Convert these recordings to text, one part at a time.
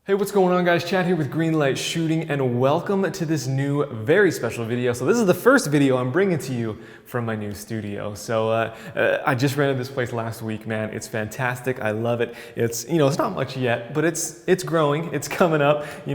Hey, what's going on guys? Chad here with Greenlight Shooting and welcome to this new very special video. So this is the first video I'm bringing to you from my new studio. So I just rented this place last week, man. It's fantastic. I love it. It's not much yet, but it's growing. It's coming up. I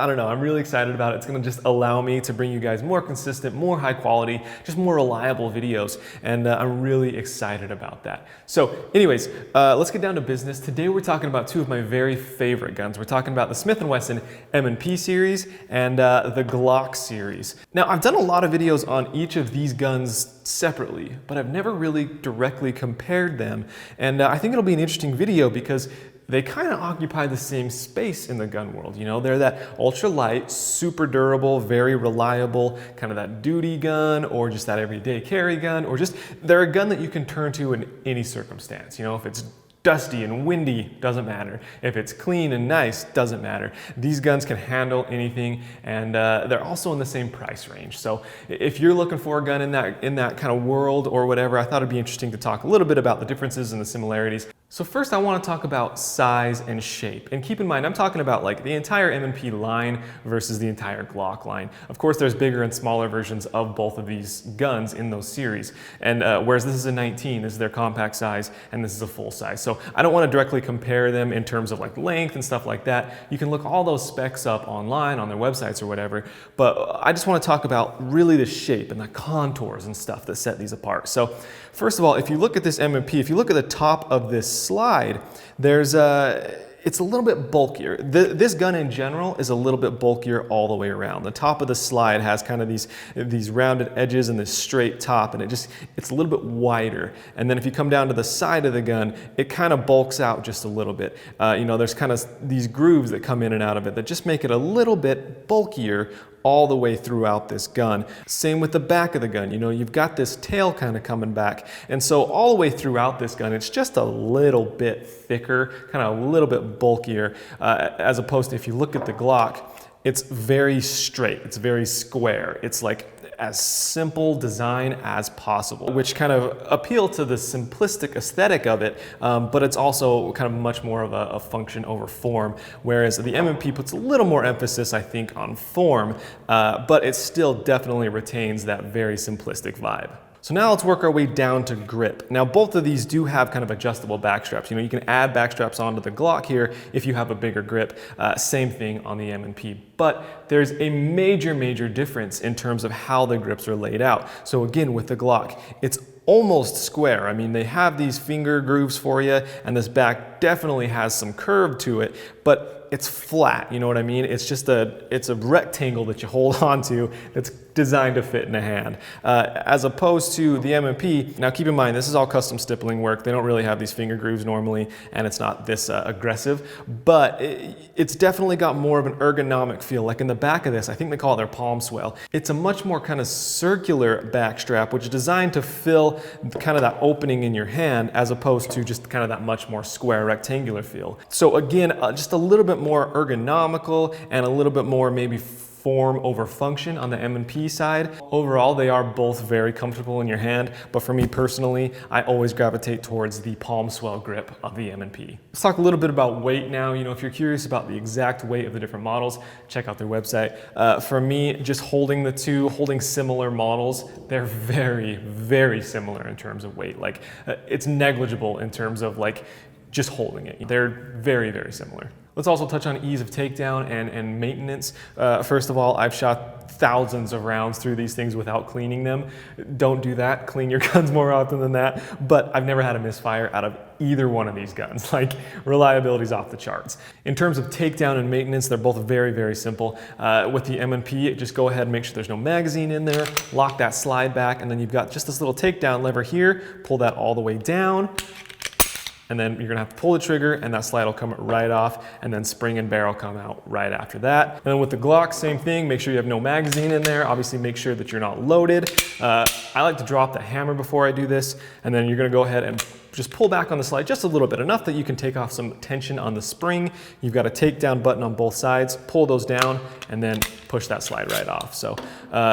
don't know. I'm really excited about it. It's going to just allow me to bring you guys more consistent, more high quality, just more reliable videos. And I'm really excited about that. So anyways, let's get down to business. Today we're talking about two of my very favorite guns. We're talking about the Smith & Wesson M&P series and the Glock series. Now, I've done a lot of videos on each of these guns separately, but I've never really directly compared them. And I think it'll be an interesting video because they kind of occupy the same space in the gun world. They're that ultra light, super durable, very reliable, kind of that duty gun or just that everyday carry gun, or just they're a gun that you can turn to in any circumstance. If it's dusty and windy, doesn't matter. If it's clean and nice, doesn't matter. These guns can handle anything, and they're also in the same price range. So if you're looking for a gun in that kind of world or whatever, I thought it'd be interesting to talk a little bit about the differences and the similarities. So first I want to talk about size and shape. And keep in mind, I'm talking about like the entire M&P line versus the entire Glock line. Of course, there's bigger and smaller versions of both of these guns in those series. And whereas this is a 19, this is their compact size, and this is a full size. So I don't want to directly compare them in terms of like length and stuff like that. You can look all those specs up online on their websites or whatever. But I just want to talk about really the shape and the contours and stuff that set these apart. So first of all, if you look at this M&P, if you look at the top of this slide, it's a little bit bulkier. This gun in general is a little bit bulkier all the way around. The top of the slide has kind of these rounded edges and this straight top, and it's a little bit wider. And then if you come down to the side of the gun, it kind of bulks out just a little bit. There's kind of these grooves that come in and out of it that just make it a little bit bulkier all the way throughout this gun. Same with the back of the gun. You've got this tail kind of coming back. And so all the way throughout this gun, it's just a little bit thicker, kind of a little bit bulkier, as opposed to if you look at the Glock, it's very straight, it's very square. It's like as simple design as possible, which kind of appeal to the simplistic aesthetic of it, but it's also kind of much more of a function over form, whereas the M&P puts a little more emphasis, I think, on form, but it still definitely retains that very simplistic vibe. So now let's work our way down to grip. Now both of these do have kind of adjustable back straps. You can add back straps onto the Glock here if you have a bigger grip. Same thing on the M&P. But there's a major difference in terms of how the grips are laid out. So again, with the Glock, it's almost square. I mean, they have these finger grooves for you, and this back definitely has some curve to it, but it's flat, you know what I mean? It's a rectangle that you hold on to that's designed to fit in a hand. As opposed to the M&P, now keep in mind, this is all custom stippling work. They don't really have these finger grooves normally, and it's not this aggressive, but it's definitely got more of an ergonomic feel. Like in the back of this, I think they call it their palm swell. It's a much more kind of circular back strap, which is designed to fill kind of that opening in your hand, as opposed to just kind of that much more square rectangular feel. So again, just a little bit more ergonomical and a little bit more maybe form over function on the M&P side. Overall, they are both very comfortable in your hand, but for me personally, I always gravitate towards the palm swell grip of the M&P. Let's talk a little bit about weight now. If you're curious about the exact weight of the different models, check out their website. For me, just holding similar models, they're very similar in terms of weight. Like it's negligible in terms of like just holding it. They're very similar. Let's also touch on ease of takedown and maintenance. First of all, I've shot thousands of rounds through these things without cleaning them. Don't do that. Clean your guns more often than that. But I've never had a misfire out of either one of these guns. Like, reliability's off the charts. In terms of takedown and maintenance, they're both very simple. With the M&P, just go ahead and make sure there's no magazine in there, lock that slide back, and then you've got just this little takedown lever here. Pull that all the way down, and then you're gonna have to pull the trigger and that slide will come right off, and then spring and barrel come out right after that. And then with the Glock, same thing, make sure you have no magazine in there. Obviously make sure that you're not loaded. I like to drop the hammer before I do this, and then you're gonna go ahead and just pull back on the slide just a little bit, enough that you can take off some tension on the spring. You've got a takedown button on both sides, pull those down, and then push that slide right off. So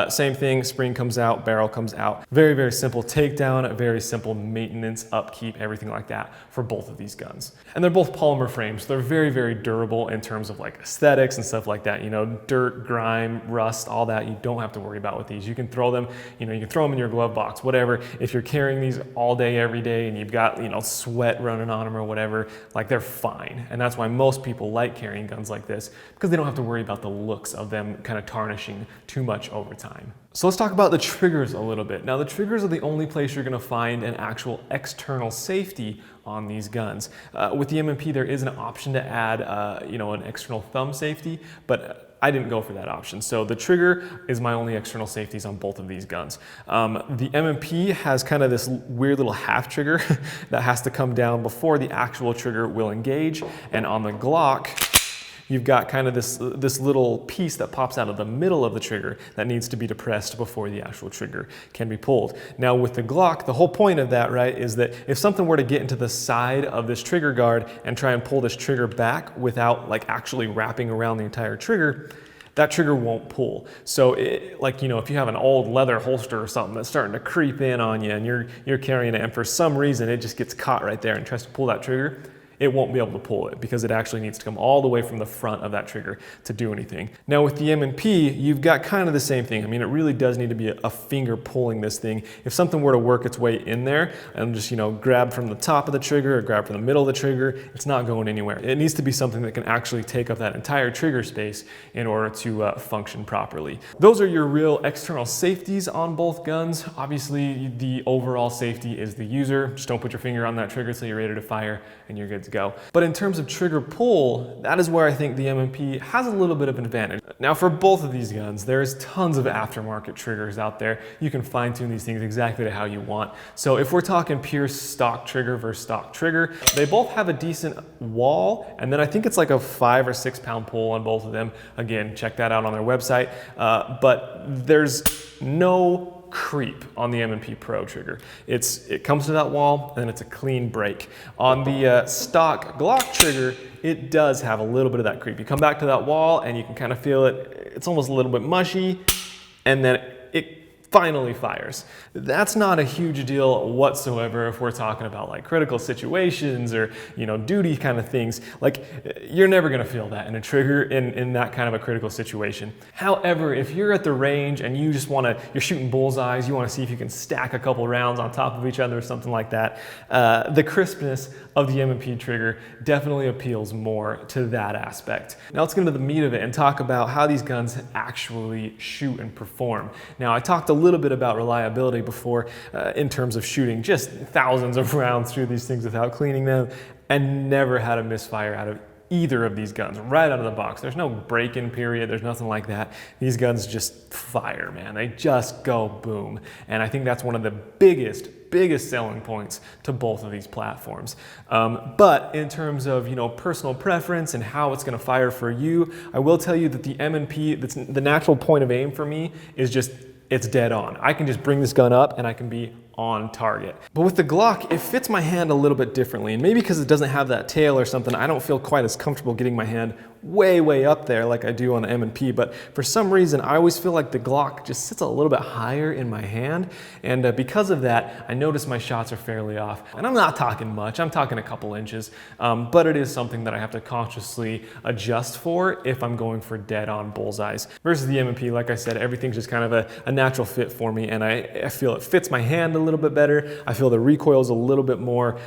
same thing, spring comes out, barrel comes out. Very, very simple takedown, very simple maintenance, upkeep, everything like that for both of these guns. And they're both polymer frames. They're very, very durable in terms of like aesthetics and stuff like that. You know, dirt, grime, rust, all that you don't have to worry about with these. You can throw them, you know, you can throw them in your glove box, whatever. If you're carrying these all day, every day, and you've got, you know, sweat running on them or whatever, like they're fine. And that's why most people like carrying guns like this, because they don't have to worry about the looks of them kind of tarnishing too much over time. So let's talk about the triggers a little bit. Now the triggers are the only place you're gonna find an actual external safety on these guns. With the M&P, there is an option to add, you know, an external thumb safety, but I didn't go for that option. So the trigger is my only external safeties on both of these guns. The M&P has kind of this weird little half trigger that has to come down before the actual trigger will engage. And on the Glock, you've got kind of this little piece that pops out of the middle of the trigger that needs to be depressed before the actual trigger can be pulled. Now with the Glock, the whole point of that, right, is that if something were to get into the side of this trigger guard and try and pull this trigger back without like actually wrapping around the entire trigger, that trigger won't pull. So like, you know, if you have an old leather holster or something that's starting to creep in on you and you're carrying it and for some reason it just gets caught right there and tries to pull that trigger, it won't be able to pull it because it actually needs to come all the way from the front of that trigger to do anything. Now with the M&P, you've got kind of the same thing. I mean, it really does need to be a finger pulling this thing. If something were to work its way in there and just, you know, grab from the top of the trigger or grab from the middle of the trigger, it's not going anywhere. It needs to be something that can actually take up that entire trigger space in order to function properly. Those are your real external safeties on both guns. Obviously, the overall safety is the user. Just don't put your finger on that trigger until you're ready to fire and you're good to go. But in terms of trigger pull, that is where I think the M&P has a little bit of an advantage. Now for both of these guns, there's tons of aftermarket triggers out there. You can fine tune these things exactly to how you want. So if we're talking pure stock trigger versus stock trigger, they both have a decent wall, and then I think it's like a 5 or 6 pound pull on both of them. Again, check that out on their website. But there's no creep on the M&P Pro trigger. It comes to that wall and it's a clean break. On the stock Glock trigger, it does have a little bit of that creep. You come back to that wall and you can kind of feel it. It's almost a little bit mushy, and then it finally fires. That's not a huge deal whatsoever if we're talking about like critical situations or, you know, duty kind of things. Like, you're never gonna feel that in a trigger in that kind of a critical situation. However, if you're at the range and you just you're shooting bullseyes, you wanna see if you can stack a couple rounds on top of each other or something like that, the crispness of the M&P trigger definitely appeals more to that aspect. Now let's get into the meat of it and talk about how these guns actually shoot and perform. Now I talked a little bit about reliability before in terms of shooting just thousands of rounds through these things without cleaning them, and never had a misfire out of either of these guns right out of the box. There's no break-in period, there's nothing like that. These guns just fire, man. They just go boom. And I think that's one of the biggest selling points to both of these platforms. But in terms of, you know, personal preference and how it's gonna fire for you, I will tell you that the M&P, the natural point of aim for me is just, it's dead on. I can just bring this gun up and I can be on target. But with the Glock, it fits my hand a little bit differently. And maybe because it doesn't have that tail or something, I don't feel quite as comfortable getting my hand way up there like I do on the M&P. But for some reason, I always feel like the Glock just sits a little bit higher in my hand. And because of that, I notice my shots are fairly off. And I'm not talking much, I'm talking a couple inches. But it is something that I have to consciously adjust for if I'm going for dead on bullseyes. Versus the M&P, like I said, everything's just kind of a natural fit for me. And I feel it fits my hand a little bit better. I feel the recoil's a little bit more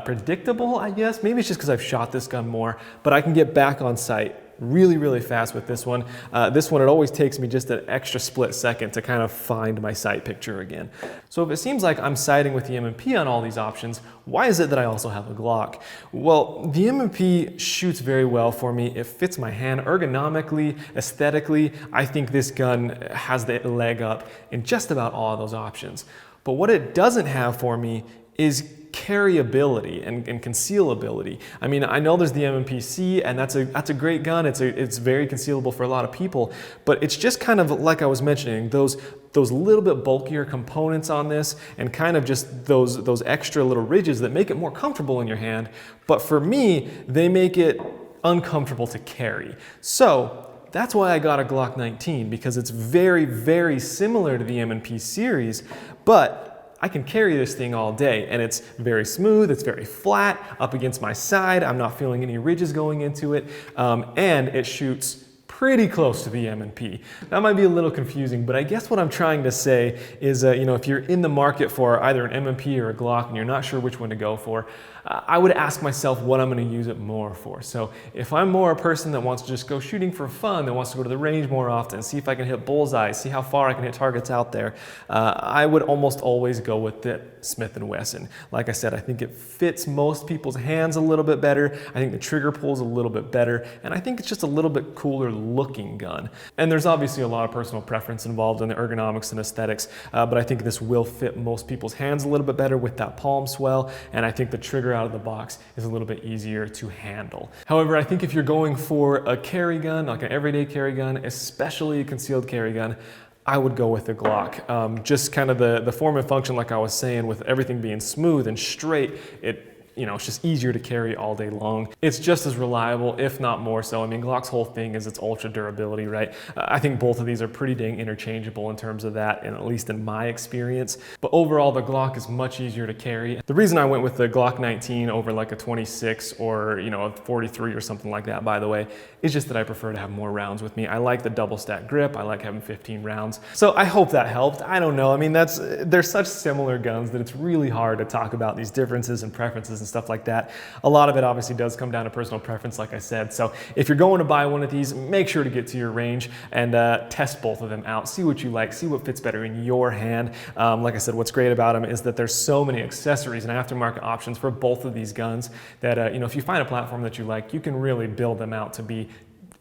predictable, I guess. Maybe it's just because I've shot this gun more, but I can get back on sight really fast with this one. This one, it always takes me just an extra split second to kind of find my sight picture again. So if it seems like I'm siding with the M&P on all these options, why is it that I also have a Glock? Well, the M&P shoots very well for me. It fits my hand ergonomically, aesthetically. I think this gun has the leg up in just about all of those options. But what it doesn't have for me is carryability and concealability. I mean, I know there's the M&PC, and that's a great gun. It's very concealable for a lot of people, but it's just kind of like I was mentioning, those little bit bulkier components on this, and kind of just those extra little ridges that make it more comfortable in your hand. But for me, they make it uncomfortable to carry. So that's why I got a Glock 19, because it's very, very similar to the M&P series, but I can carry this thing all day, and it's very smooth, it's very flat up against my side. I'm not feeling any ridges going into it, and it shoots pretty close to the M&P. That might be a little confusing, but I guess what I'm trying to say is, if you're in the market for either an M&P or a Glock and you're not sure which one to go for, I would ask myself what I'm going to use it more for. So if I'm more a person that wants to just go shooting for fun, that wants to go to the range more often, see if I can hit bullseyes, see how far I can hit targets out there, I would almost always go with the Smith & Wesson. Like I said, I think it fits most people's hands a little bit better. I think the trigger pull's a little bit better, and I think it's just a little bit cooler looking gun. And there's obviously a lot of personal preference involved in the ergonomics and aesthetics, but I think this will fit most people's hands a little bit better with that palm swell, and I think the trigger out of the box is a little bit easier to handle. However, I think if you're going for a carry gun, like an everyday carry gun, especially a concealed carry gun, I would go with the Glock. Just kind of the form and function, like I was saying, with everything being smooth and straight, it's just easier to carry all day long. It's just as reliable, if not more so. I mean, Glock's whole thing is its ultra durability, right? I think both of these are pretty dang interchangeable in terms of that, and at least in my experience. But overall, the Glock is much easier to carry. The reason I went with the Glock 19 over like a 26 or a 43 or something like that, by the way, is just that I prefer to have more rounds with me. I like the double stack grip. I like having 15 rounds. So I hope that helped. I don't know. I mean, they're such similar guns that it's really hard to talk about these differences and preferences and stuff like that. A lot of it obviously does come down to personal preference, like I said. So if you're going to buy one of these, make sure to get to your range and test both of them out. See what you like, see what fits better in your hand. Like I said, what's great about them is that there's so many accessories and aftermarket options for both of these guns that, if you find a platform that you like, you can really build them out to be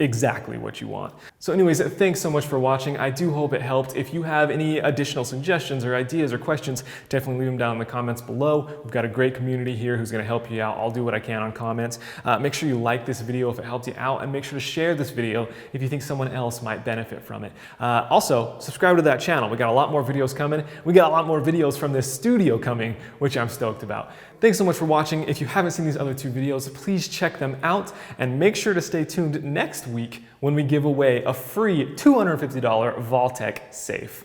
exactly what you want. So anyways, thanks so much for watching. I do hope it helped. If you have any additional suggestions or ideas or questions, definitely leave them down in the comments below. We've got a great community here who's going to help you out. I'll do what I can on comments. Make sure you like this video if it helped you out, and make sure to share this video if you think someone else might benefit from it. Also, subscribe to that channel. We got a lot more videos coming. We got a lot more videos from this studio coming, which I'm stoked about. Thanks so much for watching. If you haven't seen these other two videos, please check them out, and make sure to stay tuned next week when we give away a free $250 Vaultec safe.